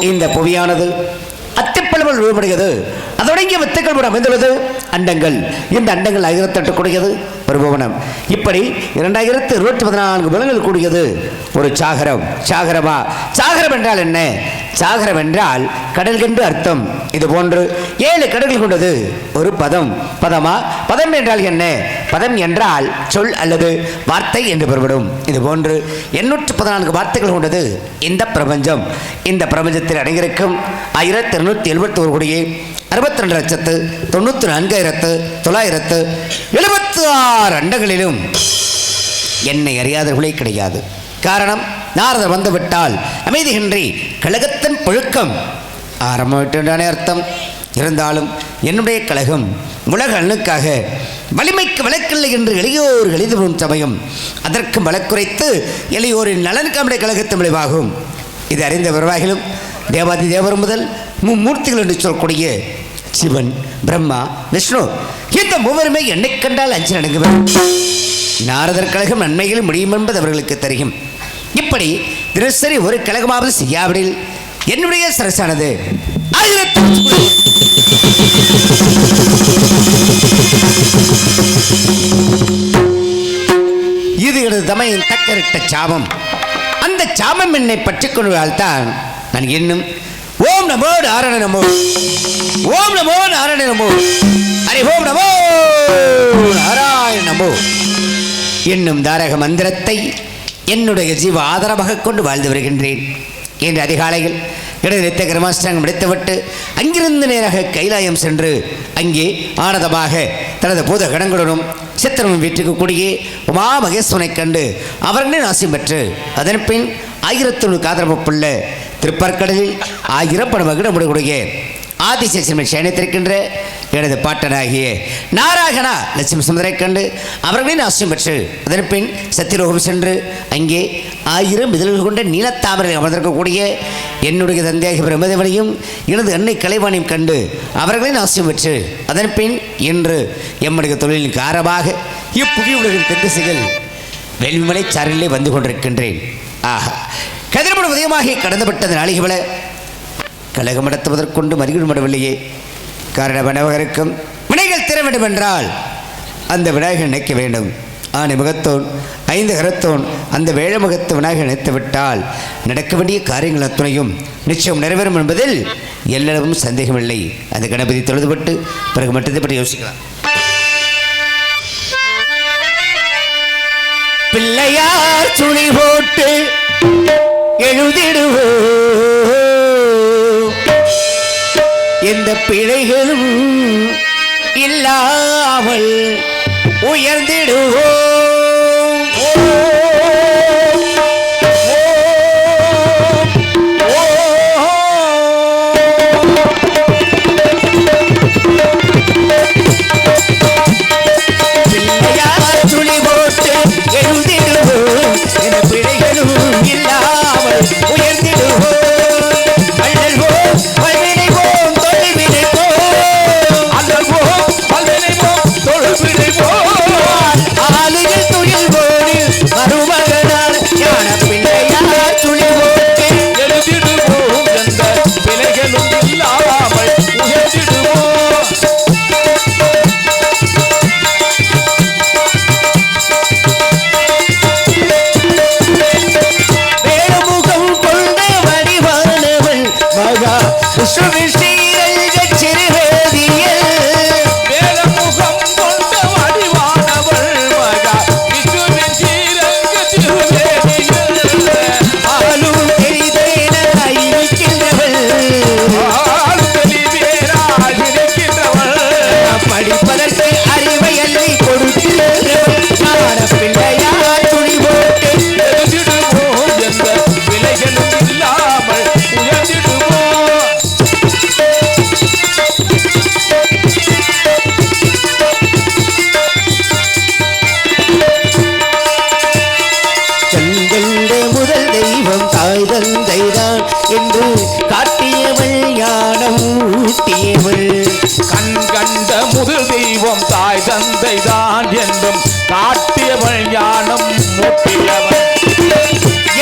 இந்த புவியானது அத்திப்பழமல் ரூபப்படுகிறது. அதோடங்கிய வித்துக்கள் அமைந்துள்ளது அண்டங்கள். இந்த அண்டங்கள் 1008 கூடியது ஒரு புவனம். இப்படி 2214 புவனங்கள் கூடியது ஒரு சாகரம். சாகரமா? சாகரம் என்றால் என்ன? சாகரம் என்றால் கடல் என்று அர்த்தம். இது போன்று 7 கடல்கள் கொண்டது ஒரு பதம். பதமா? பதம் என்றால் என்ன? பதம் என்றால் சொல் அல்லது வார்த்தை என்று பெறப்படும். இது போன்று 814 வார்த்தைகள் கொண்டது இந்த பிரபஞ்சம். இந்த பிரபஞ்சத்தில் அடங்கியிருக்கும் 1271 கோடியே 62,94,976 அண்டங்களிலும் என்னை அறியாதவர்களே கிடையாது. காரணம், நாரதர் வந்துவிட்டால் அமைதியின்றி கழகத்தின் புழுக்கம் ஆரம்பமானே அர்த்தம். இருந்தாலும் என்னுடைய கழகம் உலக நலனுக்காக வலிமைக்கு வழக்கில்லை என்று எளியோர் எழுதி வரும் சமயம் அதற்கு வழக்குரைத்து எளியோரின் நலனுக்கு நம்முடைய கழகத்தின் விளைவாகும். இது அறிந்த விவசாயிகளும் தேவாதி தேவர் முதல் மும்மூர்த்திகள் என்று சொல்லக்கூடிய சிவன், பிரம்மா, விஷ்ணு இந்த மூவருமே என்னை கண்டால் அஞ்சு நடுங்குவர். நாரதர் கழகம் நன்மைகள் முடியும் என்பது அவர்களுக்கு தெரியும். இப்படி தினசரி ஒரு கழகமாவது செய்யாவிடில் என்னுடைய சரசானது இது எனது தமையின் தக்கரிட்ட சாபம். அந்த சாபம் என்னை பற்றிக் கொள்வதால்தான் நான் இன்னும் ஓம் நமோ நாராயண நமோ, ஓம் நமோ நாராயண நமோ, ஹரி ஓம் நமோ நாராயண நமோ என்னும் தாரக மந்திரத்தை என்னுடைய ஜீவ ஆதரவாக கொண்டு வாழ்ந்து வருகின்றேன். இன்று அதிகாலையில் இடது நித்த கிரமாஷ்டாங்கம் முடித்துவிட்டு அங்கிருந்து நேராக கைலாயம் சென்று அங்கே ஆனந்தமாக தனது பூத கடங்களுடனும் சித்திரமும் வீட்டுக்கு கூடிய உமா மகேஸ்வரனை கண்டு அவர்களின் ஆசியம் பெற்று அதன் பின் 1001 காதரப்புள்ள திருப்பற்கடலில் 1000 பட மகிழமுடைய ஆதிசேஷன் சயனித்திருக்கின்ற எனது பாட்டனாகிய நாராயணா லட்சுமி சுந்தரை கண்டு அவர்களின் ஆசியம் பெற்று அதன் பின் சத்தியலோகம் சென்று அங்கே 1000 இதழ்கள் கொண்ட நீலத்தாமரை அமர்ந்திருக்கக்கூடிய என்னுடைய தந்தையாக பிரம்மதேவனையும் எனது அன்னை கலைவாணியும் கண்டு அவர்களின் ஆசியம் பெற்று அதன் பின் இன்று எம்முடைய தொழிலின் காரணமாக இப்புவி உலகின் தென்திசைகள் வெள்ளிமலை சாரிலே வந்து கொண்டிருக்கின்றேன். ஆஹா, கதிரமன் உதயமாகி கடந்துவிட்டது நாளிகவள கழகம் நடத்துவதற்கொண்டு மறிவிடவில்லையே. காரணம் வினவகருக்கும் வினைகள் தர வேண்டும் என்றால் அந்த விநாயகர் நினைக்க வேண்டும். ஆனை முகத்தோன் 5 கரத்தோன் அந்த வேழ முகத்து விநாயகர் நினைத்து விட்டால் நடக்க வேண்டிய காரியங்கள் அத்துணையும் நிச்சயம் நிறைவேறும் என்பதில் எல்லளவும் சந்தேகமில்லை. அந்த கணபதி தொழுதுபட்டு பிறகு மட்டும் பற்றி யோசிக்கலாம். பிள்ளையார் சுழி போட்டு எழுதிடுவோ எந்த பிழைகளும் இல்லாமல் உயர்ந்திடுவோம். துளி போட்டு எழுந்திடுவோம். எந்த பிழைகளும் இல்லாமல் உயர்ந்திடுவோம். ஆளுகள் துயில் போடு மருமகனார் ஞான பிள்ளையார் துளி போட்டு எழுதிடுவோம். எந்த பிழைகளும் இல்லாமல் உயர்ந்திடுவோம். வேணுமுகம் கொண்ட வடிவானவள் மகா விஸ்வ என்று காட்டியவள் ஞானம் ஊட்டியவள். கண் கண்ட முதல் தெய்வம் தாய் தந்தை தான் என்றும் காட்டியவள் ஞானம் மூட்டியவள்.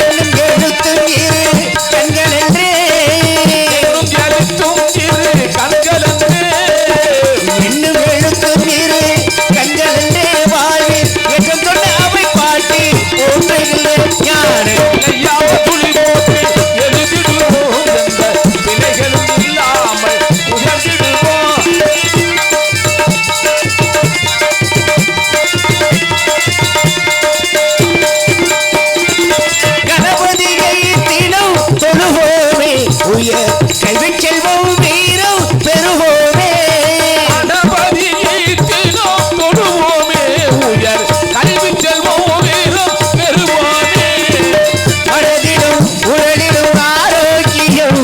என்னும் எழுத்தும் இரு கண்கள் என்றே எழுத்தும் இரு கண்கள் என்றே இன்னும் எழுத்தும் இரு கண்கள் என்றே வாழ்வில் எங்கும் சொன்ன அவை பாட்டி ஒன்றையில் ஞான துளி போட்டு எழுதிடுவோம். எந்த பிழைகளும் இல்லாமல் உயர்ந்திடுவோம். கணபதியை தினம் தொழுவோமே உயர் கல்வி செல்வம் வீரம் பெறுவோமே. கணபதியை தினம் தொழுவோமே உயர் கல்வி செல்வம் வீரம் பெறுவோமே. மனதிலும் உடலிலும் ஆரோக்கியம்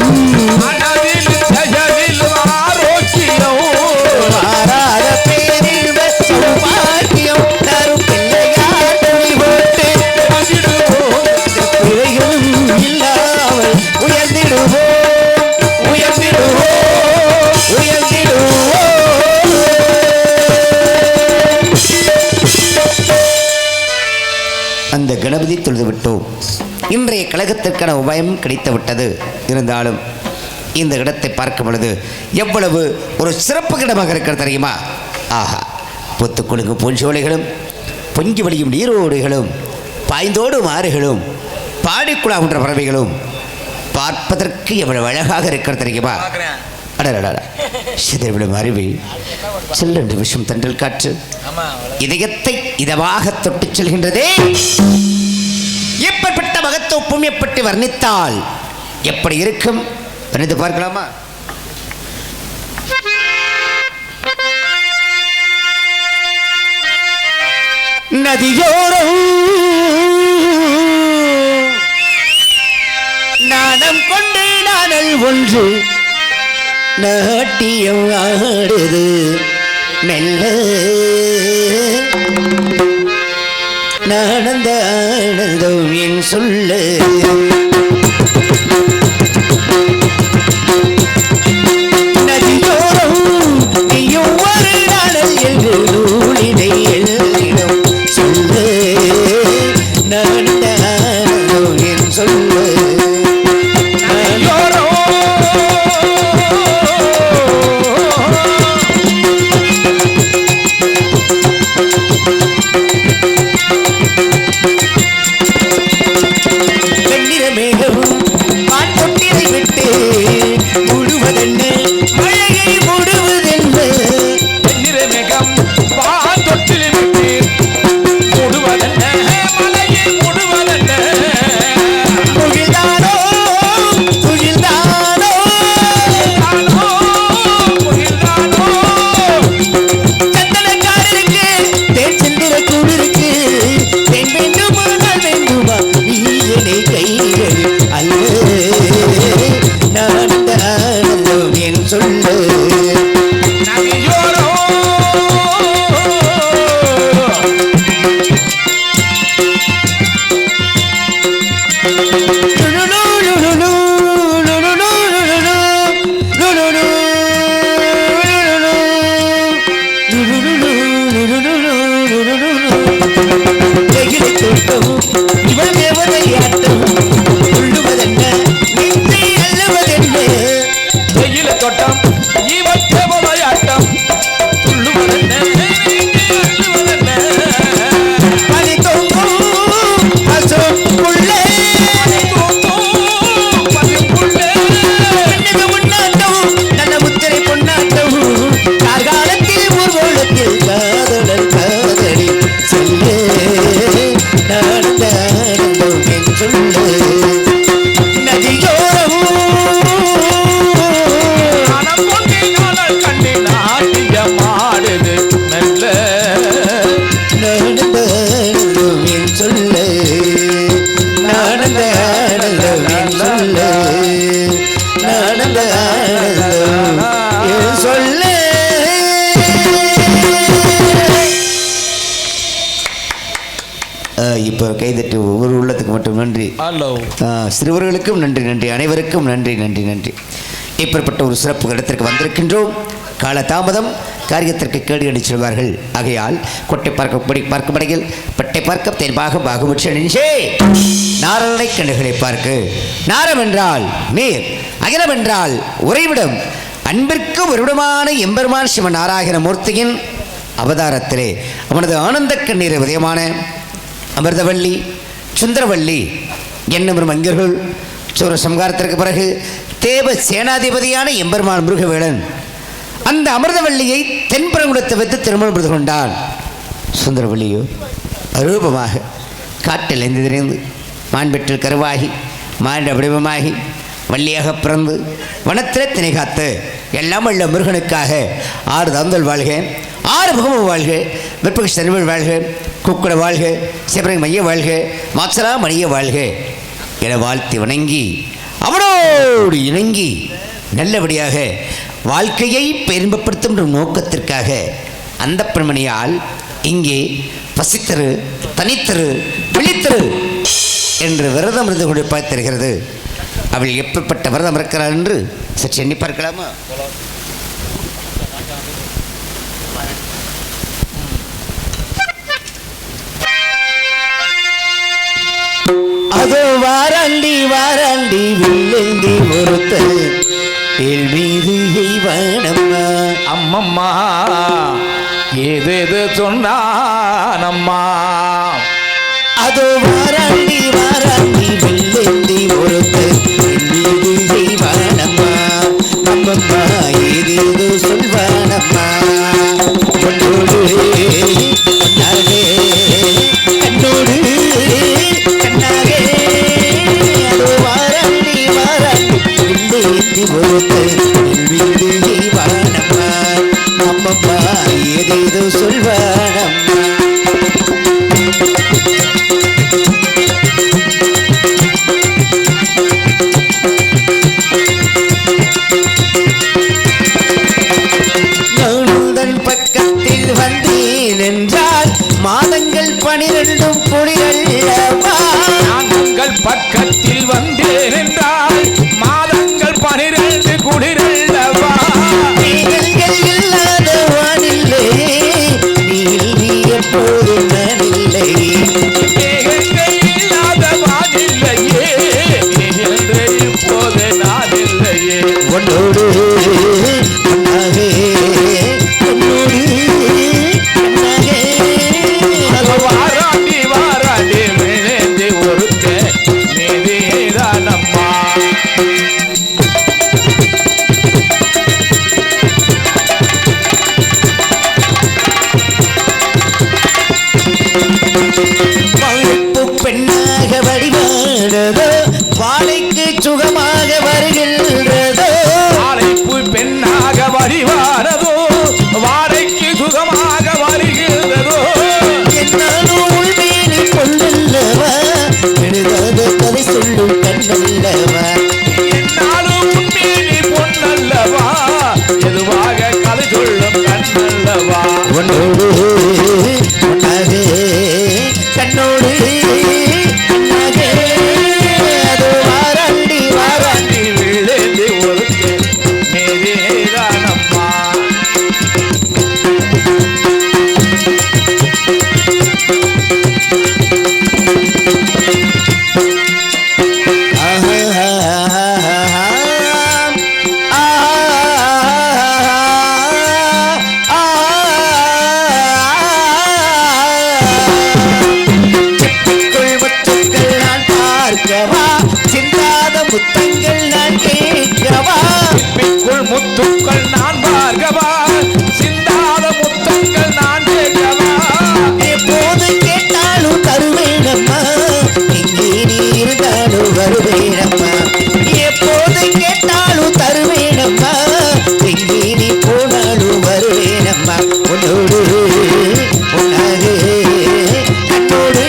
மனதில் செயலில் ஆரோக்கியம் மாறாத பேரில் சௌபாக்கியம் தரும் பிள்ளையார் துணி போட்டு பிழைகளும் இல்லாமல் உயர்ந்திடுவோம். உயர்ந்திடுவோம். உயர்ந்திடுவோம். அந்த கணபதி தொழுது விட்டோம். இன்றைய கழகத்திற்கான உபயம் கிடைத்து விட்டது. இருந்தாலும் இந்த இடத்தை பார்க்கும் பொழுது எவ்வளவு ஒரு சிறப்பு இடமாக இருக்கிறது தெரியுமா? ஆஹா, பொத்துக்குழுங்கு பூஞ்சோலைகளும் பொங்கி வழியும் நீரோடுகளும் பாய்ந்தோடும் ஆறுகளும் பாடிக்குழாகின்ற பறவைகளும் பார்ப்பதற்கு எவ்வளவு அழகாக இருக்கிறது தெரியுமா? அடடா, சிதைவிடும் அருவி, செல்லென்று விஷம் தண்டல் காற்று இதயத்தை இதமாக தொட்டுச் செல்கின்றதே. எப்படிப்பட்ட மகத்துவம் எப்படி வர்ணித்தால் எப்படி இருக்கும்? வர்ணித்து பார்க்கலாமா? நதியோரம் நாணம் கொண்டு நாணல் ஒன்று நாட்டியம் ஆடுது மெல்ல நானந்த ஆனந்தம் என் சொல்லு. நதியோரம் நீயும் ஒரு நாடல் என்று நூலினை எழுதிடும் சொல்லு நானந்த ஆனந்தம் என் சொல்லு. என் சொல்லு நதியோரோ இவள் தேவதையாட்டம் சொல்லுவதென்ன நெஞ்சை அல்லவதென்ன வெயில தொட்டம் இவன் தேவதையாட்டம் துள்ளுவதென்ன அள்ளுவதென்ன பனி தொங்கும் பசுப்புள்ளே கண்ணது முன்னாட்டம் நல்ல முத்திரை பொன்னாட்டம் கார்காலத்தில் ஊர்வலத்தில் காதலன் காதலி சொல்லு நடந்த ஆனந்தம் என் சொல்லு நதியோரம் மனம் கொண்டு நாள் கண்டு நாட்டியமாடுது மெல்ல நடந்த ஆனந்தம் என் சொல்லு நடந்த ஆனந்தம் என் சொல்லு நடந்த ஆனந்தம் என் சொல்லு இப்போ கைதட்டு ஒவ்வொரு உள்ளத்துக்கு மட்டும் நன்றி ஹலோ சிறுவர்களுக்கும் நன்றி நன்றி அனைவருக்கும் நன்றி நன்றி நன்றி இப்படிப்பட்ட ஒரு சிறப்பு இடத்திற்கு வந்திருக்கின்றோம் கால தாமதம் காரியத்திற்கு கேடு அடி செல்வார்கள் ஆகையால் கொட்டை பார்க்கும் படையில் பட்டை பார்க்க தென்பாக பாகுபட்ச நெஞ்சே நாரலை கண்ணுகளை பார்க்கு நாரம் என்றால் நீர் அகிலம் என்றால் உறைவிடம் அன்பிற்கு ஒருவிடமான எம்பெருமான் சிவ நாராயண மூர்த்தியின் அவதாரத்திலே அவனது ஆனந்த கண்ணீரை உதயமான அமிர்தவள்ளி சுந்தரவள்ளி என்னும் மங்கர்கள் சூர சம்ஹாரத்திற்கு பிறகு தேவ சேனாதிபதியான எம்பெருமான் முருகவேளன் அந்த அமிர்தவள்ளியை தென்புறங்குடத்தை வைத்து திருமணம் புரிந்து கொண்டான். சுந்தரவள்ளியோ அரூபமாக காட்டில் எந்திரிந்து மாண்பெற்றில் கருவாகி மாண்ட வடிவமாகி வள்ளியாக பிறந்து வனத்திலே திணை காத்து எல்லாம் உள்ள முருகனுக்காக 6 தந்தல் வாழ்க 6 முகமும் வாழ்க வெப்பக செல்வல் வாழ்க குக்குட வாழ்க சிவரங்க மைய வாழ்க மாச்சரா மணிய வாழ்க என வாழ்த்தி வணங்கி அவனோடு இணங்கி நல்லபடியாக வாழ்க்கையை பெரும்பப்படுத்தும் நோக்கத்திற்காக அந்த பெண்மணியால் இங்கே பசித்தரு தனித்தரு விழித்தரு என்று விரதம் இருந்து கொண்டு பார்த்திருக்கிறது. அவள் எப்படிப்பட்ட விரதம் இருக்கிறாள் என்று சற்று எண்ணி பார்க்கலாமா? அதோ வாராண்டி வாராண்டி வில்லந்தி ஒருத்தர் மீது எய்வானம்மா அம்மம்மா ஏதேது சொன்னானம்மா அதோ வாராண்டி வாராண்டி வில்லந்தி ஒருத்தர் மீது எய்வானம்மா அம்மம்மா ஏதேதோ சொல்வானம்மா கண்ணோடு கண்ணாகே கண்ணோடு கண்ணாகே அதோ வாராண்டி வாராண்டி வில்லந்தி ஒருத்தர் மீது எய்வானம்மா அம்மம்மா ஏதேதோ சொல்வானம்மா பக்கத்தில் வந்தேன் என்றால் மாதங்கள் 12 குடிரல்லவா நாங்கள் பக்கத்தில் வந்தேன் என்றால் மாதங்கள் 12 குடிரல்லவா நீங்கள் இல்லாத வானில்லை நீ எப்போது நானில்லை இல்லாத வானில்லையே என்று இப்போது நான் இல்லையே உன்னோடு கண்ணாகே கண்ணோடு கண்ணாகே வாராண்டி வாராண்டி விழுந்து ஒருத்த மீதேதானம்மா பழுப்பு பெண்ணாக வடிவானதோ வாழைக்கு சுகமாக வருகின்றதோ வாழைப்பு பெண்ணாக வரிவாரதோ வாழைக்கு சுகமாக வருகிறதோ என்னாலும் உள்மீனி கொள்ளல்லவா எழுதாத கதை சொல்லும் கண்ணல்லவா என்னாலும் உண்மையிலே பொன்னல்லவா உன்னோடு உன்னாக கண்ணோடு உன்னாக அது வாராண்டி வாராண்டி விழுந்து ஒருத்தி மேரேதானம்மா முத்தங்கள் நான் கேட்கவா பிக்குள் முத்துக்கள் நான் பார்க்கவா சிந்தாத முத்தங்கள் நான் கேட்கவா எப்போது கேட்டாலும் தருவேனம்மா எங்கே நீ இருந்தாலும் வருவேனம்மா எப்போது கேட்டாலும் தருவேனம்மா எங்கே நீ போனாலும் வருவேனம்மா உன்னோடு உன்னாக கண்ணோடு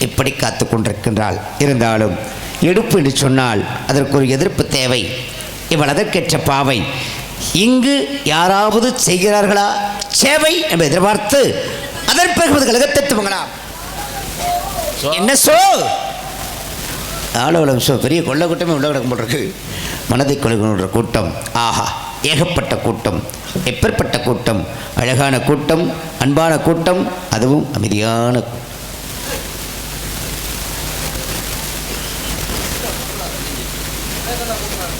இப்படி காத்து கொண்டிருக்கின்றாள். இருந்தாலும் எடுப்பு என்று சொன்னால் அதற்கு ஒரு எதிர்ப்பு தேவை. இவள் அதற்கேற்ற பாவை. இங்கு யாராவது செய்கிறார்களா சேவை என்று எதிர்பார்த்து அதற்கு கழகத்தை துவங்கலாம். என்ன சோ ஆளவளம் சோ பெரிய கொள்ள கூட்டமே உள்ள கிடக்கும் போட்டிருக்கு. மனதை கொள்கின்ற கூட்டம். ஆஹா, ஏகப்பட்ட கூட்டம், எப்பேற்பட்ட கூட்டம், அழகான கூட்டம், அன்பான கூட்டம், அதுவும் அமைதியான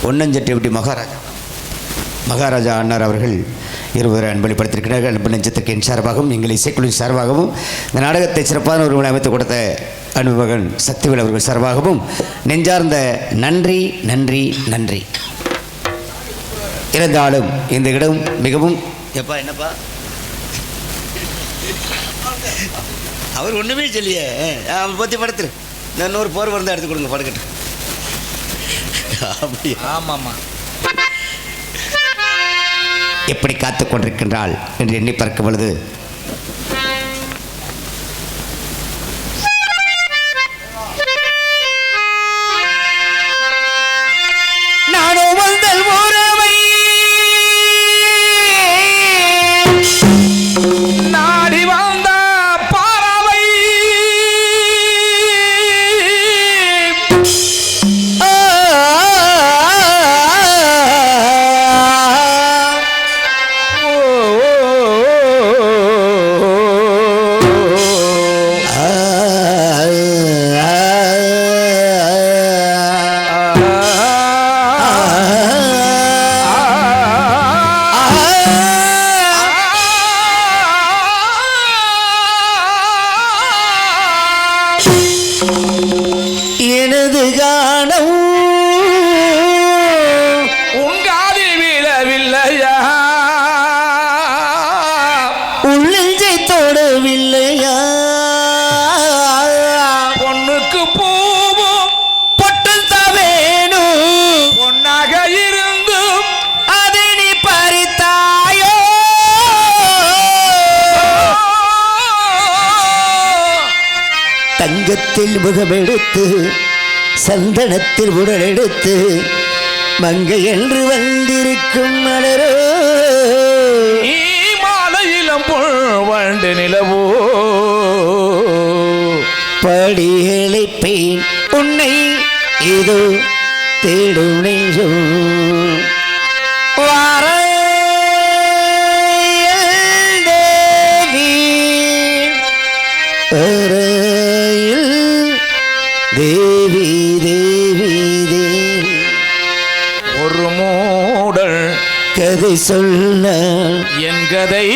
ஒன்னஞ்செட்டி மகாராஜா அண்ணார் அவர்கள் இருவரை அன்பளிப்படுத்தியிருக்கிறார்கள். அன்பு நெஞ்சத்துக்கு என் சார்பாகவும் எங்கள் இசைக்குழுவின் சார்பாகவும் இந்த நாடகத்தை சிறப்பான ஒருவனை அமைத்து கொடுத்த அன்பு மகன் சக்திவேல் அவர்கள் சார்பாகவும் நெஞ்சார்ந்த நன்றி நன்றி நன்றி. இருந்தாலும் இந்த இடம் மிகவும் எப்பா என்னப்பா அவர் ஒன்றுமே சொல்லியே அவன் பற்றி படுத்துரு. நான் இன்னொரு போர் வந்து எடுத்து கொடுங்க படுக்கட்டு. ஆமாம்மா, எப்படி காத்து கொண்டிருக்கின்றாள் என்று எண்ணி பார்க்கும் பொழுது நானும் வந்தல் உறவை நாடி வந்த பறவை எனது காணம் உங்காதி விழவில்லையா, உள்ளெஞ்சை தொடவில்லையா, பொண்ணுக்கு பூவும் பொட்டும் தவேணும் பொன்னாக இருந்தும் அதை நீ பறித்தாயோ, தங்கத்தில் முகமெடுத்து சந்தனத்தில் உடலெடுத்து மங்கை என்று வந்திருக்கும் மலரோ, நீ மாலையிலம் வண்டு நிலவோ, படியழைப்பேன் உன்னை இதோ தேடும் நெஞ்சம் வாரையில் தேவி வாரையில் தேவி தேவி தேவி ஒரு மூடல் கதை சொல்ல என் கதை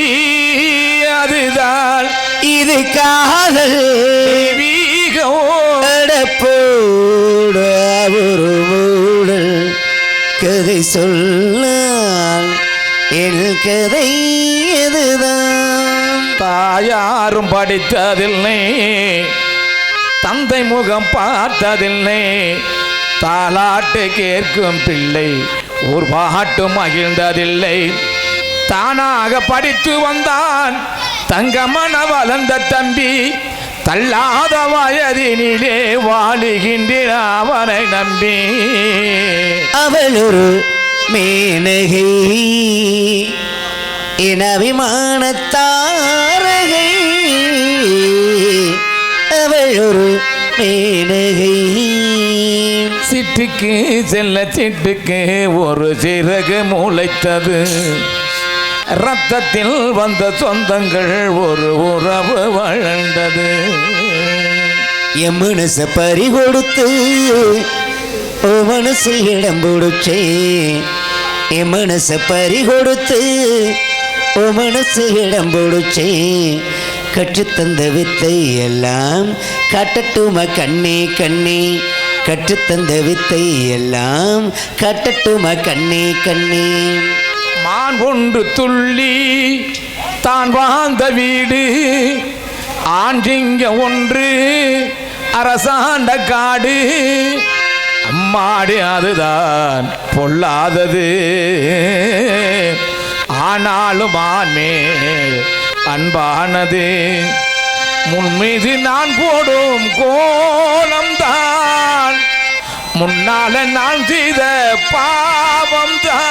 அதுதான் இது காதல் தெய்வீகம். அடப்போட ஒரு மூடல் கதை சொல்ல என் கதை எதுதான். தாயாரும் படித்ததில்லை, தந்தை முகம் பார்த்ததில்லை, தாலாட்டு கேட்கும் பிள்ளை ஒரு பாட்டு மகிழ்ந்ததில்லை. தானாக படித்து வந்தான் தங்கமன வளர்ந்த தம்பி, தள்ளாத வயதினிலே வாழுகின்ற அவனை நம்பி அவள் ஒரு மேனகை என் அபிமானத்தாரகை அவள் ஒரு மேனகை சிட்டுக்கு செல்ல சிட்டுக்கு ஒரு சிறகு முளைத்தது ரத்தத்தில் வந்த சொந்தங்கள் ஒரு உறவு வளர்ந்தது என் மனச பறி கொடுத்து ஓ மனசில் இடம் கொடுச்சே என் மனச பறி கொடுத்து ஓ மனசில் இடம் கொடுச்சே கற்றுத்தந்த வித்தை எல்லாம் காட்டட்டுமா கண்ணே கண்ணே கற்றுத்தந்த வித்தை எல்லாம் காட்டட்டுமா கண்ணே கண்ணே மான் ஒன்று துள்ளி தான் வாழ்ந்த வீடு ஆண்டிங்க ஒன்று அரசாண்ட காடு அம்மாடி அதுதான் பொல்லாதது ஆனாலும் ஆண்மேல் அன்பானது முன்மீது நான் போடும் கோலம்தான் முன்னால நான் செய்த பாவம்தான்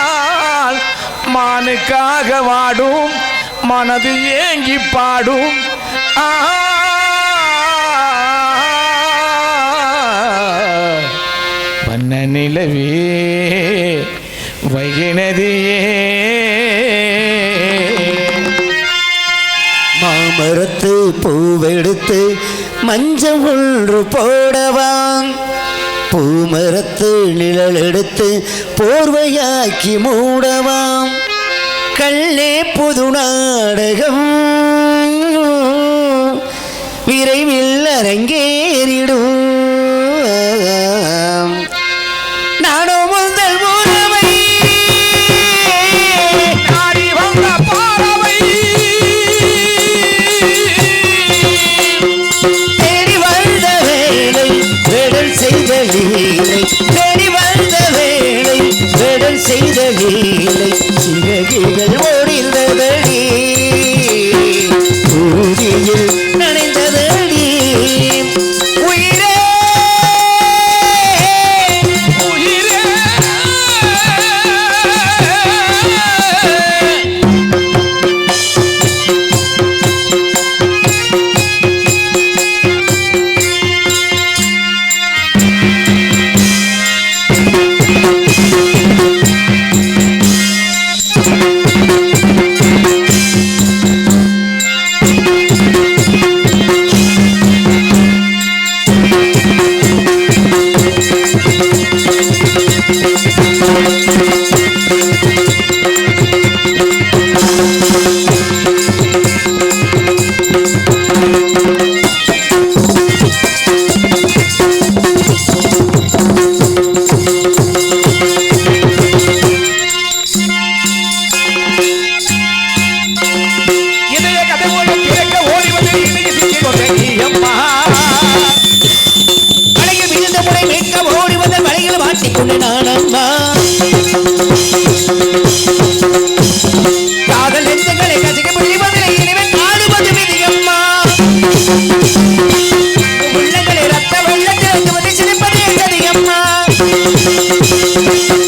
மானுக்காக வாடும் மனது ஏங்கி பாடும் வண்ண நிலவே வைகை நதியே மாமரத்து பூவெடுத்து மஞ்சள் ஒன்று போடவாம் பூமரத்து நிழல் எடுத்து போர்வையாக்கி மூடவாம் கல்லே புது நாடகம் விரைவில் அரங்கேறிடும் நானோ முதல் உறவை நாடி வந்த பாரவை தேடி வந்த வேளை வேடல் செய்த லீலை தேடி வந்த வேளை வேடல் செய்த லீலை சிறகுகள் ஓடிந்ததடி ஊதியில் நனைந்ததடி உயிரே உயிரே இதய கதை போல கேட்க ஓடி வந்து இன்னைக்கு சிக்கி கொண்டே நீ அம்மா அழகில் விழுந்த முறை மீட்க ஓடி வந்த வலையில் மாட்டிக்கொண்டு நான் அம்மா காதல் எந்தங்களை கசிக்க முடிவதில்லை இனிமேல் காடுவது விதியம்மா உள்ளங்களை ரத்த வெள்ளத்தில் வந்து சிரிப்பது எங்கதியம்மா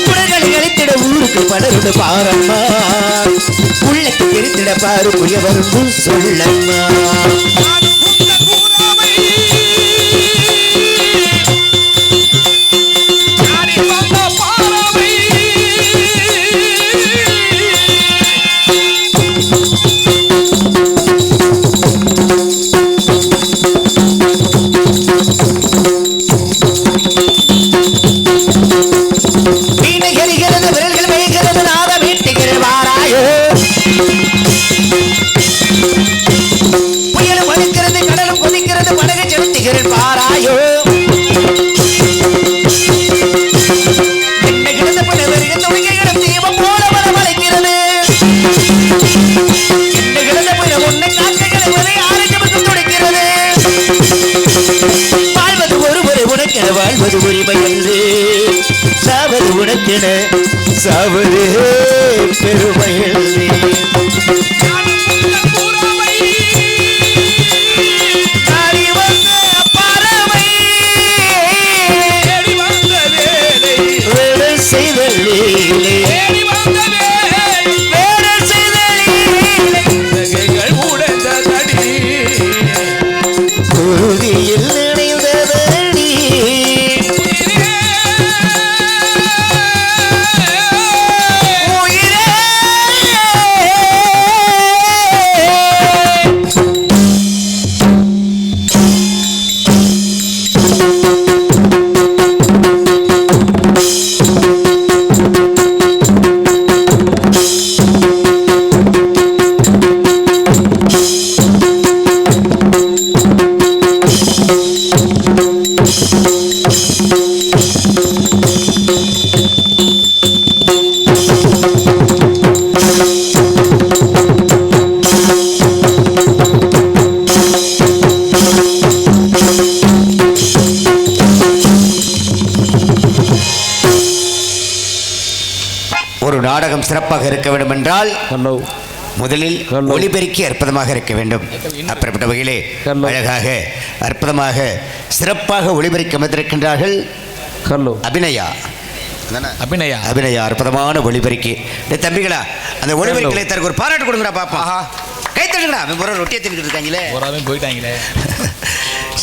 உடல்களை அழித்திட ஊருக்கு பலருடு பாரம்மா உள்ளத்தை தெரித்திட பாரு புரியவரும் சொல்லம்மா நாடி வந்த பாரவை வீணை எரிகிறது விரல்கள் மேய்கிறது நாத வீட்டுகிற வாராயோ புயலும் அடிக்கிறது கடலும் கொதிக்கிறது படகு செலுத்துகிறேன் பாராயோ என்ன கிடந்த பல வருக துணிக்கைகளும் தீபம் போல வளவழைக்கிறது என்ன கிடந்த பல உன்னை காக்க கிடப்பதை ஆரோக்கியமுக்கு துடிக்கிறது வாழ்வது ஒருவரை உனக்கென வாழ்வது உரிமை என்று சாவது உனக்கென சாவது பெருமை என்று அறிவா ஒரு நாடகம் சிறப்பாக இருக்க வேண்டும் என்றால் முதலில் ஒளிபெருக்கி அற்புதமாக இருக்க வேண்டும். அப்படிப்பட்ட வகையிலே அழகாக அற்புதமாக சிறப்பாக ஒளிபெருக்கி அமைந்திருக்கின்றார்கள் அபிநயா. அற்புதமான ஒளிபெருக்கி. தம்பிகளா, அந்த ஒளிபெருக்கிலே தனக்கு ஒரு பாராட்டு கொடுங்கடா பாப்பா. கை தட்டுங்கடா. அவன் ரொட்டியை தின்னுட்டு இருக்காங்களே, போயிட்டாங்களே.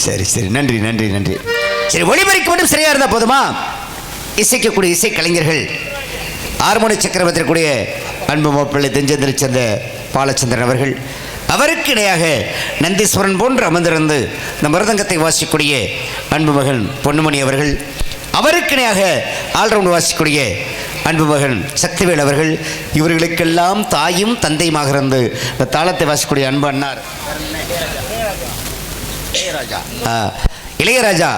சரி சரி, நன்றி நன்றி நன்றி. சரி, ஒளிபெருக்கி மட்டும் சரியா இருந்தா போதுமா? இசைக்கக்கூடிய இசை கலைஞர்கள் ஹார்மோனி சக்கரவர்த்திக்கூடிய அன்பு மாப்பிள்ளை தெஞ்சந்திர சேர்ந்த பாலச்சந்திரன் அவர்கள், அவருக்கு இணையாக நந்தீஸ்வரன் போன்று அமர்ந்திருந்து இந்த மிருதங்கத்தை வாசிக்கக்கூடிய அன்பு மகன் பொன்னுமணி அவர்கள், அவருக்கு இணையாக ஆல்ரவுண்ட் வாசிக்கக்கூடிய அன்பு மகன் சக்திவேல் அவர்கள், இவர்களுக்கெல்லாம் தாயும் தந்தையுமாக இருந்து இந்த தாளத்தை வாசிக்கக்கூடிய அன்பு அண்ணார் இளையராஜா.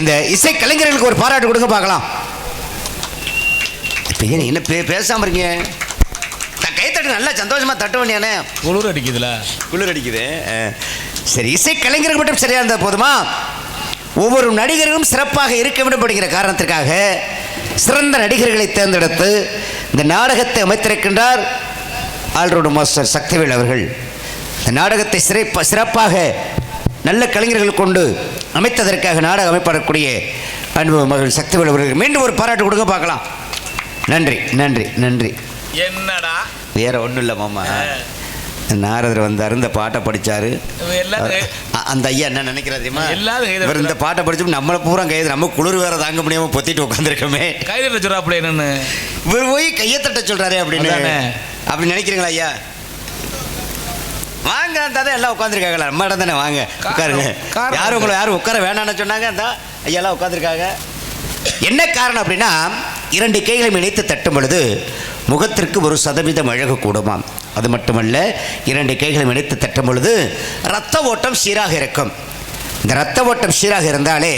இந்த இசை கலைஞர்களுக்கு ஒரு பாராட்டு கொடுங்க பார்க்கலாம். என்ன பேசாம இருக்கீங்க? கை தட்டு நல்லா சந்தோஷமா தட்ட வேண்டியானே. குளிர் அடிக்குதுல, குளிர் அடிக்குது. சரி, இசை கலைஞர்கள் மட்டும் சரியா இருந்தா போதுமா? ஒவ்வொரு நடிகர்களும் சிறப்பாக இருக்க விடப்படுகிற காரணத்திற்காக சிறந்த நடிகர்களை தேர்ந்தெடுத்து இந்த நாடகத்தை அமைத்திருக்கின்றார் ஆல்ரவுண்ட் மாஸ்டர் சக்திவேல் அவர்கள். இந்த நாடகத்தை சிறப்பாக நல்ல கலைஞர்கள் கொண்டு அமைத்ததற்காக நாடகம் அமைப்படக்கூடிய அன்பு மகள் சக்திவேல் அவர்கள் மீண்டும் ஒரு பாராட்டு கொடுங்க பார்க்கலாம். நன்றி நன்றி நன்றி. என்னடா வேற ஒன்றும் இல்லை மாமா, நாரதர் வந்தார், இந்த பாட்டை படித்தார். அந்த ஐயா என்ன நினைக்கிறார் தெரியுமா? இவர் இந்த பாட்டை படிச்சு நம்மளை பூரா கைது, நம்ம குளிர் வேற தாங்க முடியாமல் பொத்திட்டு உட்காந்துருக்கோமே, கைது சொல்றாப்புல என்னன்னு இவர் போய் கையை தட்ட சொல்றாரு அப்படின்னு அப்படி நினைக்கிறீங்களா ஐயா? வாங்க, அந்த எல்லாம் உட்காந்துருக்காங்களா? நம்ம இடம் தானே, வாங்க உட்காருங்க. யாரும் உங்களை யாரும் உட்கார வேணான்னு சொன்னாங்க, அந்த ஐயாலாம் உட்காந்துருக்காங்க. என்ன காரணம் அப்படின்னா, இரண்டு கைகளையும் இணைத்து தட்டும் பொழுது முகத்திற்கு 1% அழகு கூடுமாம். அது மட்டுமல்ல, இரண்டு கைகளையும் இணைத்து தட்டும் பொழுது இரத்த ஓட்டம் சீராக இருக்கும். இந்த இரத்த ஓட்டம் சீராக இருந்தாலே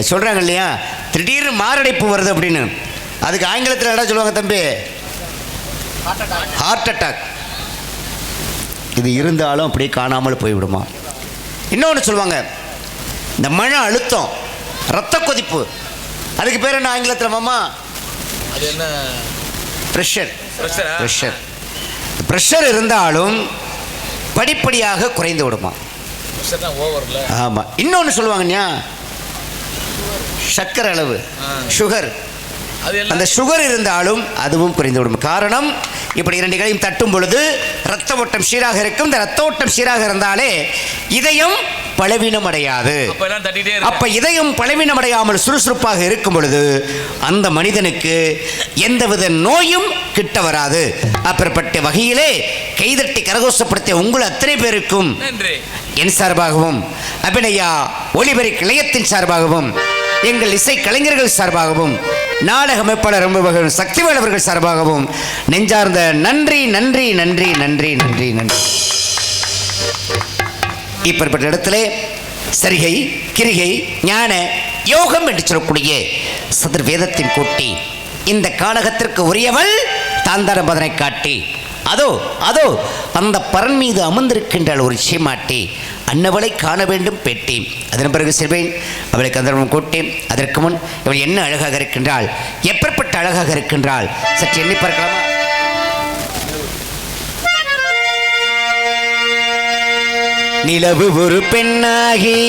சொல்கிறாங்க இல்லையா, திடீர்னு மாரடைப்பு வருது அப்படின்னு, அதுக்கு ஆங்கிலத்தில் என்ன சொல்லுவாங்க தம்பி? Heart attack. இது இருந்தாலும் அப்படியே காணாமல் போய்விடுமா. இன்னொன்று சொல்லுவாங்க, இந்த மன அழுத்தம், இரத்த கொதிப்பு, அதுக்கு பேர் என்ன ஆங்கிலத்தில் மாமா? அது என்ன? ப்ரெஷர். ப்ரெஷர். ப்ரெஷர் இருந்தாலும் படிப்படியாக குறைந்து விடுமா. ஆமாம். இன்னொன்று சொல்லுவாங்கண்ணா, சர்க்கரை அளவு, சுகர், அந்த சுகர் இருந்தாலும் அதுவும் குறைந்து விடும். காரணம், இப்படி இரண்டு களையும் தட்டும் பொழுது இரத்த ஓட்டம் சீராக இருக்கும். இந்த இரத்த ஓட்டம் சீராக இருந்தாலே இதயம் பலவீனம் அடையாது. அப்ப இதயம் பலவீனம் அடையாமல் சுறுசுறுப்பாக இருக்கும் பொழுது அந்த மனிதனுக்கு எந்தவித நோயும் கிட்ட வராது. அப்படிப்பட்ட வகையிலே கைதட்டி கரகோஷப்படுத்திய உங்கள் அத்தனை பேருக்கும் என் சார்பாகவும் அபிநயா ஒளிபெருக்கி நிலையத்தின் சார்பாகவும் எங்கள் இசை கலைஞர்கள் சார்பாகவும் நாடக அமைப்பாளர் ரொம்ப சக்திவேல் அவர்கள் சார்பாகவும் நெஞ்சார்ந்த நன்றி நன்றி நன்றி நன்றி நன்றி நன்றி. இப்படிப்பட்ட இடத்திலே சரிகை, கிரிகை, ஞான, யோகம் என்று சொல்லக்கூடிய சதுர்வேதத்தின் கூட்டி இந்த கானகத்திற்கு உரியவள் தாந்தாரம் அதனை காட்டி, அதோ அதோ அந்த பரன் மீது அமர்ந்திருக்கின்றாள் ஒரு சீமாட்டி, அன்னவளை காண வேண்டும் பேட்டி. அதன் பிறகு செல்வேன், அவளை கந்தர்வம் கூட்டேன். அதற்கு முன் இவள் என்ன அழகாக இருக்கின்றாள், எப்பேற்பட்ட அழகாக இருக்கின்றாள், சற்று எண்ணி பார்க்கலாமா? நிலவு ஒரு பெண்ணாகி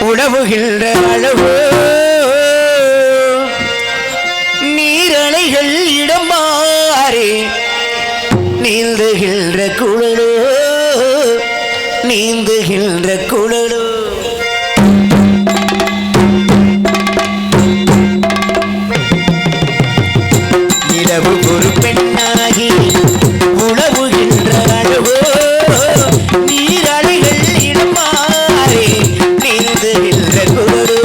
உழவுகின்ற அளவு, நீரலைகள் இடம் மாறி நீந்துகின்ற குழலோ, நீந்துகின்ற குழலோ. நிலவு ஒரு பெண்ணாகி உழவுகின்ற அளவோ, நீரலைகள் இடம் மாறி நீந்துகின்ற குழலோ,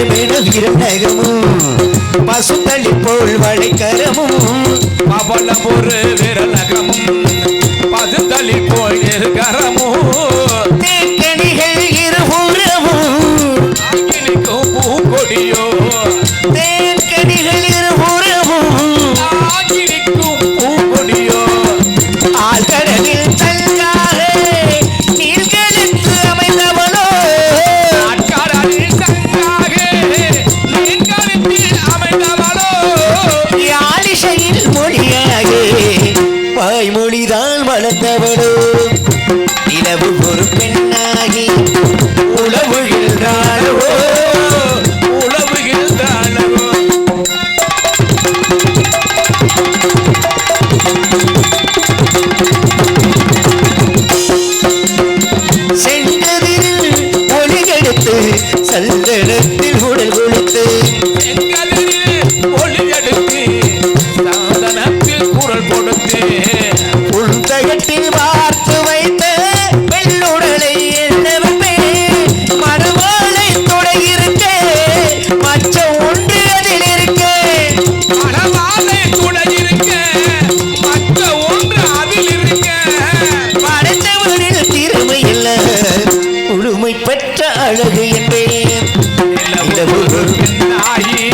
வீரமேடு வீரநகமும் பசுத்தளி போல் வளைக்கரமும் பவளம் ஒரு விரலகமும் பசுத்தளி போல் இருக்கரமும் தேக்கணிகள் இருபுறமும் ஆங்கிலிக்கும் பூங்கொடியோ தேக்கணிகள் இருபுறமும் ஆங்கிலிக்கும் பூங்கொடியோ ஆழ்கடலில் தங்காக நீர்கடத்து அமைந்தவளோ ஆட்காரலில் தங்காக நீர்கடத்தில் அமைந்தவளோ யாழிசையில் மொழியாக வாய்மொழிதான் வளர்ந்தவளோ நிலவு ஒரு பெண்ணாகி உளவுகின்றாளோ உழவுகின்றாளோ சென்றதில் ஒளிகெடுத்து சந்தனத்தில் உடல் கொடுத்து செங்கலில் ஒளி எடுத்து சாதனத்தில் குரல் கொடுத்து உள்தகட்டில் பார்த்து வைத்த வெள்ளுடலை என்னவே மறுவாளை தொடையிருக்க மச்ச ஒன்று அதில் இருக்க மணவாளை துணை இருக்க மற்ற ஒன்று அதில் இருக்க படைத்தவரில் திறமை இல்ல முழுமை பெற்ற அழகு என்பேன் நிலவு ஒரு பெண்ணாகி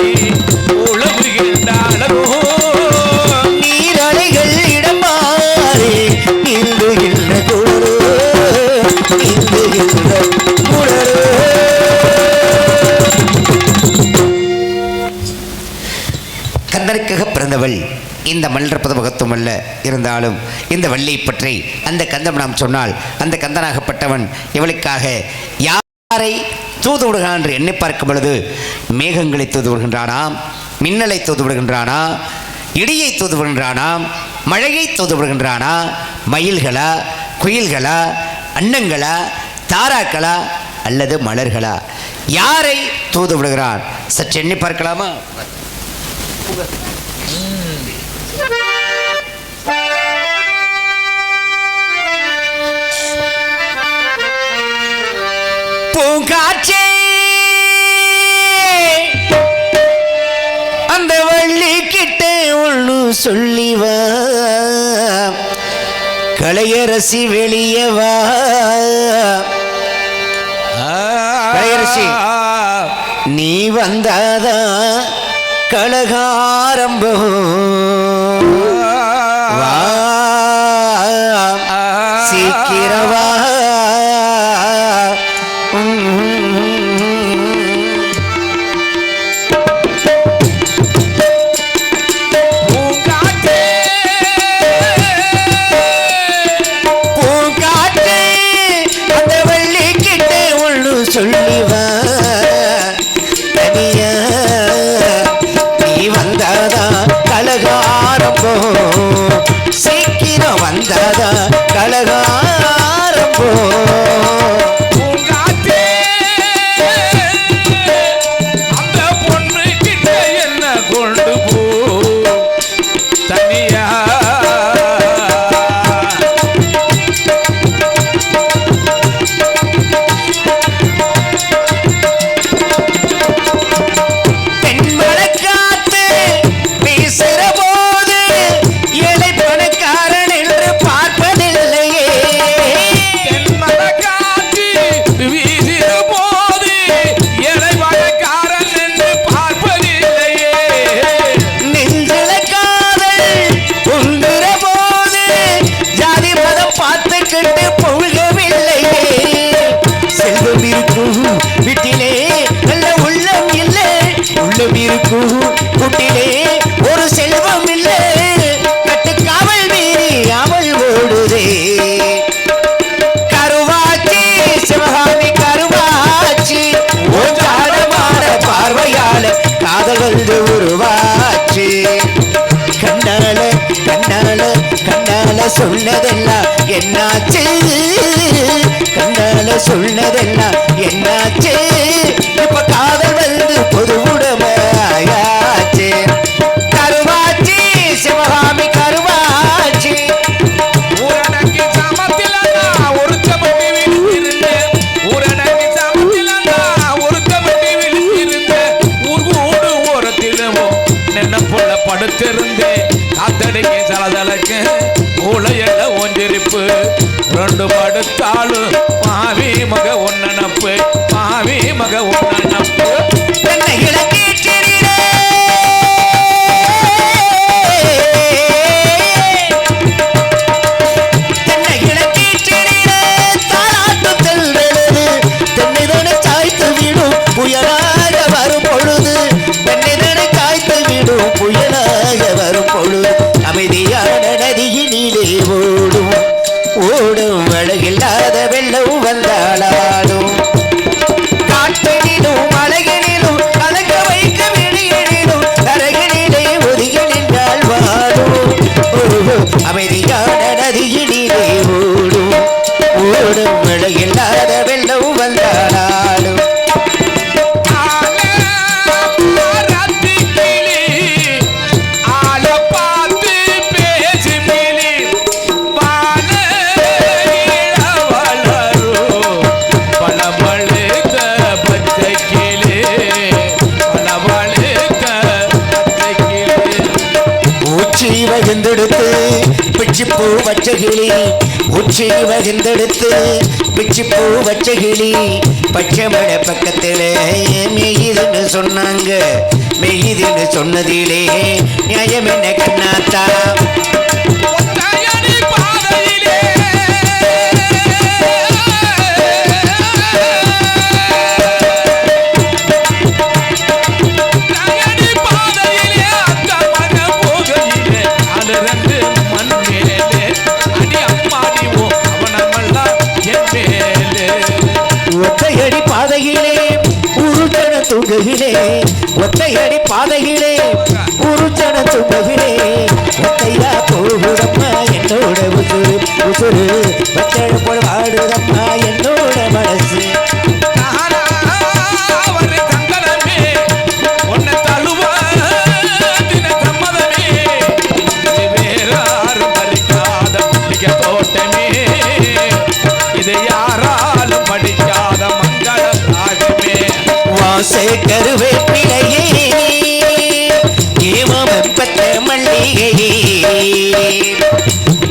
உழவுகின்றாளோ நீரலைகள் இடம் மாறி நீந்துகின்ற குளரோ நீந்துகின்ற குளரோ கந்தனுக்காக பிறந்தவள் இந்த மல்றப்பத முகத்தும் அல்ல. இருந்தாலும் இந்த வள்ளியை பற்றி அந்த கந்தம் நாம் சொன்னால் அந்த கந்தனாகப்பட்டவன் இவளுக்காக யாரை தூது விடுகிறான் என்று எண்ணி பார்க்கும் பொழுது மேகங்களை தூது விடுகின்றானாம், மின்னலை தூது விடுகின்றானா, இடியை தூது விடுகின்றானாம், மழையை தூது விடுகின்றானா, மயில்களா, குயில்களா, அன்னங்களா, தாராக்களா அல்லது மலர்களா, யாரை தூது விடுகிறான் சற்று எண்ணி பார்க்கலாமா? பூங்காற்றே அந்த வள்ளி கிட்ட ஒண்ணு சொல்லிவா, கலையரசி வெளியவா. கலையரசி நீ வந்தாதான் கலகாரம்பம் வா, சீக்கிரவா. பூங்காற்றே அந்த வள்ளி கிட்ட ஒண்ணு சொல்லிவா, தனியா நீ வந்தாதான் கலகாரம்பம் படுத்திருந்தே காத்தடிக்க சலதலக்கு மூளையில ஒன்றிருப்பு ரெண்டு படுத்தாலும் மாவி மக ஒன்னப்பு மாவி மக ஒன்னப்பு புயலாக வரும் பொழுது பெண்ணிதனை காய்த்து விடும் புயலாக வரும் பொழுது அமைதியான நதியினிலே ஓடும் ஓடும் அழகில்லாத வெள்ளம் வந்தாளாடும் காட்டினிலும் மலையினிலும் கலங்க வைக்க வெளியினிலும் கரையினிலே ஒதுங்கி நின்றால் வாடும் அமைதியான நதியினிலே ஓடும் ஓடும் அழகில்லாத வெள்ளம் வந்தாளாடும் வகிந்தெடுத்து பிச்சிப்பூ வச்ச கிளி உச்சி வகிந்தெடுத்து பிச்சிப்பூ வச்ச கிளி பச்சை மழை பக்கத்துல மெய்யுதுன்னு சொன்னாங்க மெய்யுதுன்னு சொன்னதிலே நியாயம் என்ன கண்ணாத்தா ஒத்தையடி பாதையிலே உருச்சன துங்குகிலே ஒத்தையடி பாதையிலே உருச்சன துங்குகிலே ஒத்தையா போகுதம்மா என்னோட உசுறு உசுறு வச்சட போல வாடுதம்மா என்னோட மனசு கருவேப்பிலையே ஏமப்பட்ட மல்லிகையே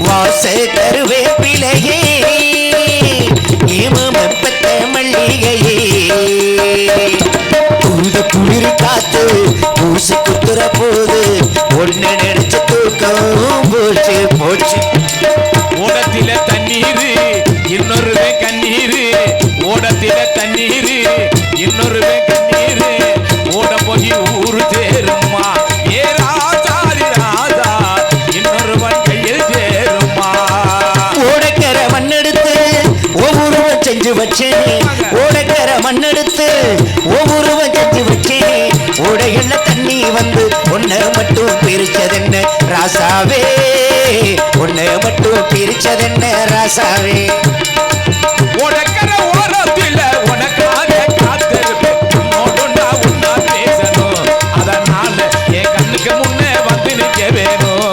வாச கருவேப்பிலையே ஏமப்பட்ட மல்லிகையே தூத குளிர் காத்து பூசி குத்துற போது ஒன்னு நினைச்ச தூக்கம் போச்சு போச்சு ஓடத்தில தண்ணீர் இன்னொருவே கண்ணீர் ஓடத்தில தண்ணீர் இன்னொருவே ஓட போய் ஊரு சேருமா ஏ ராஜாரி ராஜா இன்னொருவன் கையில் சேருமா ஓடக்கர மண்ணெடுத்து ஒவ்வொருவன் செஞ்சு வச்சேன் ஓடக்கர மண்ணெடுத்து ஒவ்வொருவன் செஞ்சு வச்சேன் ஓடையில தண்ணி வந்து ஒன்ன மட்டும் பிரிச்சதென்ன ராசாவே ஒன்ன மட்டும் பிரிச்சதென்ன ராசாவே ஓடக்கர ஓரத்தில உனக்காக காத்திருப்பேன் முன்னே வந்து நிற்க வேணும்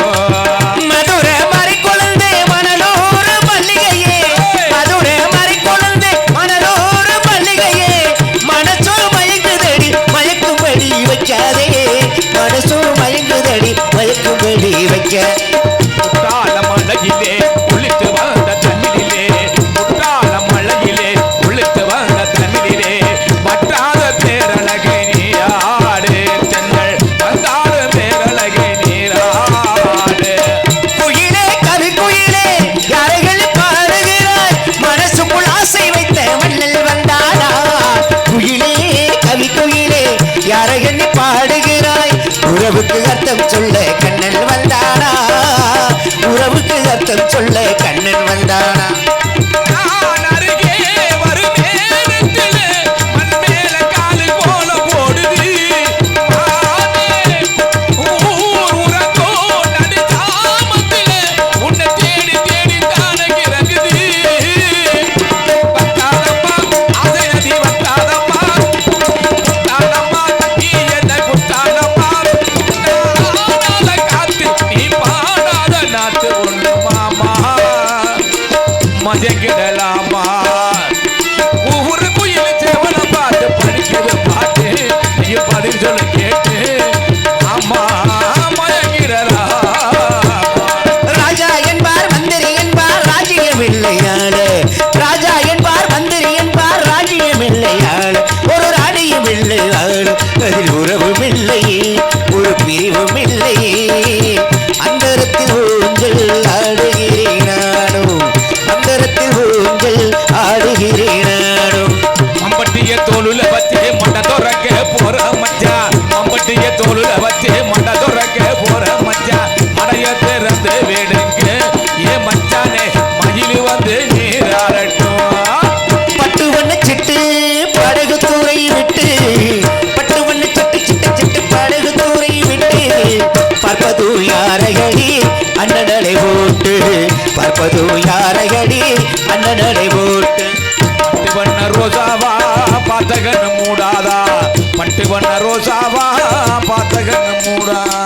மதுரை மறை கொழுந்து மணலூர் மல்லிகையே மதுரை மறை கொழுந்து மணலூர் மல்லிகையே மனசோ மயங்குதடி மயக்கும்படி வைக்காதே மனசோ மயங்குதடி மயக்கும்படி வைக்க முட்டாள மழையிலே குளித்து வந்த தண்ணிலே முட்டாள மழையிலே குளித்து வந்த தண்ணிலே பற்றாத பேரழகை நீ ஆடு தென்னல் வந்தாடு பேரழகை நீராடு குயிலே கவி குயிலே யாரைகள் பாடுகிறாய் மனசுக்குள் ஆசை வைத்த மண்ணில் வந்தாடா குயிலே கவி குயிலே யாரை எண்ணி பாடுகிறாய் உறவுக்கு அர்த்தம் சொல்ல கண்ணன் வந்தானா உறவுக்கு அர்த்தம் சொல்ல கண்ணன் வந்தானா நாளும் அதில் உறவும் இல்லையே ஒரு பிரிவும் இல்லையே அந்தரத்தில் ஊஞ்சல் ஆடுகிறேன் நானும் அந்தரத்தில் ஊஞ்சல் ஆடுகிறேன் நானும் மம்பட்டிய தோளுல வச்சு மண்ட துறக்க போற மச்சா மம்பட்டிய தோளுல வச்சு மண்ட துறக்க போற மச்சா மடைய திறந்து வேடுங்க ஏ மச்சானே மயிலு வந்து நீராடட்டும் பட்டு வண்ண சிட்டு படகு தூரை விட்டு பட்டு வண்ண சிட்டு சிட்டு சிட்டு படகு தூரை விட்டு பார்ப்பது யாரையடி அண்ணனடை போட்டு பார்ப்பது யாரையடி அண்ணனடை போட்டு பட்டு வண்ண ரோசாவா பாத்தகன் மூடாதா பட்டு வண்ண ரோசாவா பாத்தகன் மூடாதா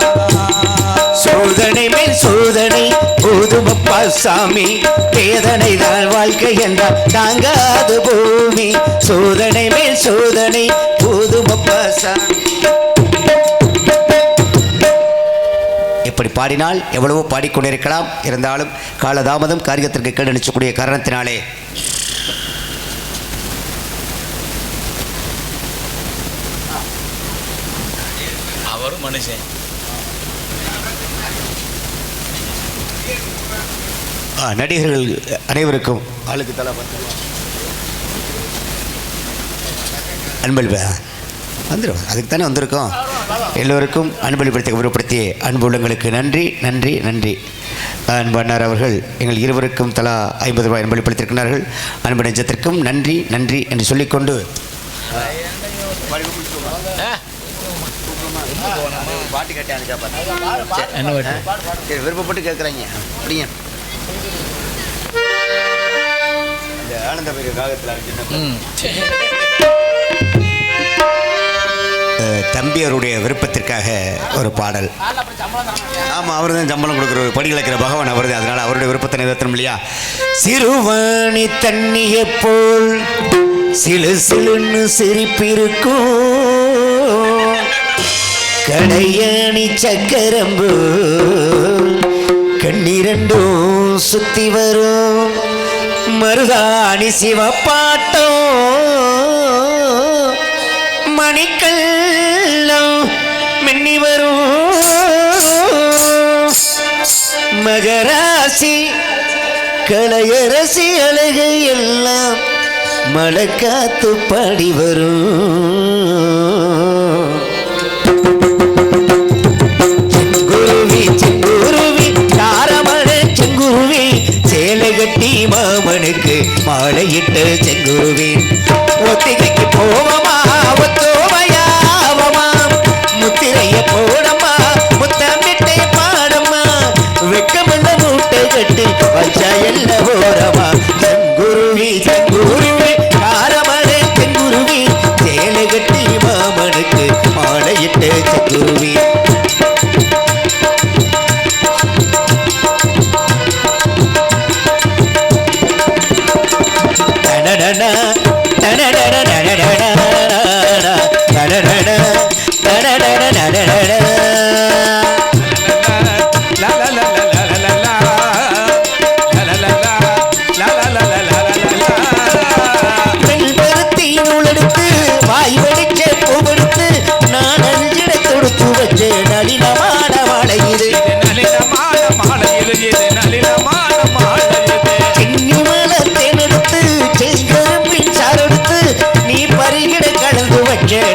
சோதனை மேல் சோதனை போதுமப்பா சாமி வேதனை தான் வாழ்க்கை என்றால் தாங்காது பூமி சோதனை மேல் சோதனை போதுமப்பா சாமி இப்படி பாடினால் எவ்வளவோ பாடிக்கொண்டிருக்கலாம் இருந்தாலும் காலதாமதம் காரியத்திற்கு கேடு நினைச்சக்கூடிய காரணத்தினாலே அவரும் மனுஷன் நடிகர்கள் அனைவருக்கும் ஆளுக்கு தலா அன்பளிப்பு வந்துடும் அதுக்கு தானே வந்திருக்கோம் எல்லோருக்கும் அன்பளிப்படுத்தி கௌரவப்படுத்திய அன்பு உள்ளங்களுக்கு நன்றி நன்றி நன்றி அன்பண்ணார் அவர்கள் எங்கள் இருவருக்கும் தலா 50 ரூபாய் அன்பளிப்படுத்தியிருக்கிறார்கள் அன்பு நெஞ்சத்திற்கும் நன்றி நன்றி என்று சொல்லிக்கொண்டு பாட்டு கேட்டேன் விருப்பப்பட்டு கேட்குறாங்க அப்படிங்க ஆனந்த தம்பி அவருடைய விருப்பத்திற்காக ஒரு பாடல் ஆமாம் அவர் தான் சம்பளம் கொடுக்குற படி இழக்கிற பகவான் அவர் தான் அதனால் அவருடைய விருப்பத்தை நிறைவேற்றணும் இல்லையா சிறுவாணி தண்ணியை போல் சிலு சிலுன்னு சிரிப்பிருக்கும் கடையாணி சக்கரம்பு கண்ணிரண்டும் சுத்தி வரும் மருதாணி சிவப்பாட்டம் மணிக்கல்லம் மின்னி வரும் மகராசி களையரசி அழகை எல்லாம் மழை காத்து பாடி வரும் கட்டி மாமனுக்கு மாலையிட்ட செங்குருவி ஒத்திகைக்கு போவமா ஒத்தோமையாவமா முத்திரைய போடமா முத்தமிட்டை பாடமா வெக்கமல்ல மூட்டை கட்டி வச்சா எல்ல போறமா செங்குருவி செங்குருவி காரமழை செங்குருவி சேலை கட்டி மாமனுக்கு மாலையிட்ட செங்குருவி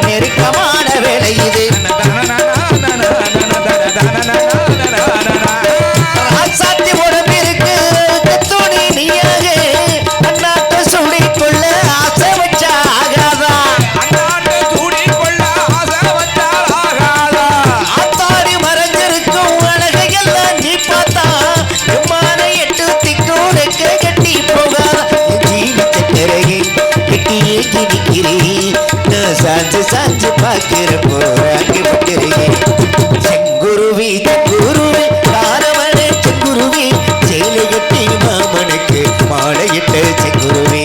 நெருக்கமான வேலை இது சாத்தி உடம்பிற்கு துணி நீயாக அண்ணாட்ட சுடிக்கொள்ள ஆசை வச்சா ஆகாதா அண்ணாட்ட சூடிக்கொள்ள ஆசை வச்சா ஆகாதா ஆத்தாடி மறைஞ்சிருக்கும் அழகையெல்லாம் நீ பார்த்தா விமான எட்டு திக்கோட கட்டி போகாதா ஜீவித்த பிறகு கெட்டியே நிற்கிறேன் சாஞ்சு சாஞ்சு பார்க்கிறப்போ ஆகிவிட்டிருக்கேன் செங்குருவி செங்குருவி காரமணை செங்குருவி சேலை கட்டி மாமனுக்கு மாலையிட்ட செங்குருவி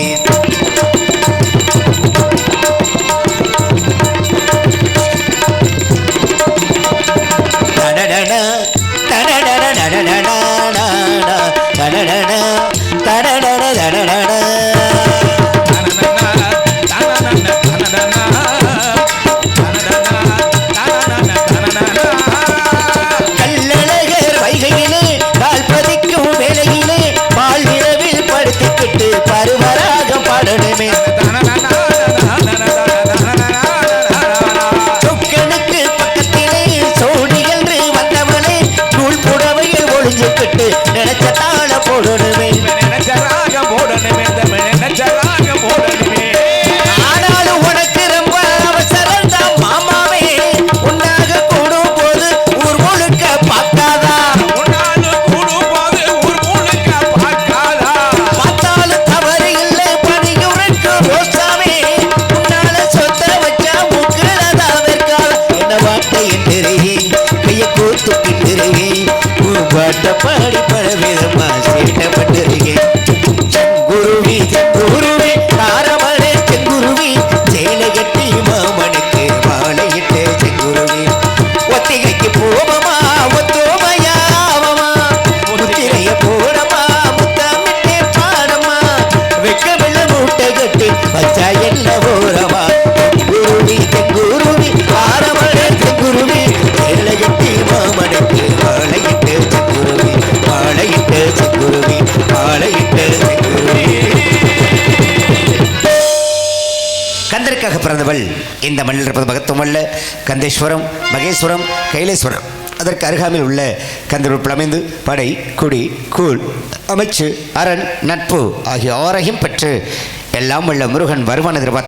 தடடட தடடட தடடட தடடட தடடட தடடட இந்த மண்ணில் இருப்பது மகத்துவமல்ல கந்தேஸ்வரம் மகேஸ்வரம் கைலேஸ்வரம் அதற்கு அருகாமையில் உள்ள கந்தரூர் அமைந்து படை குடி கூழ் அமைச்சு அரண் நட்பு ஆகிய ஆரையும் பெற்று எல்லாம் உள்ள முருகன் வருவான் எதிர்பார்த்து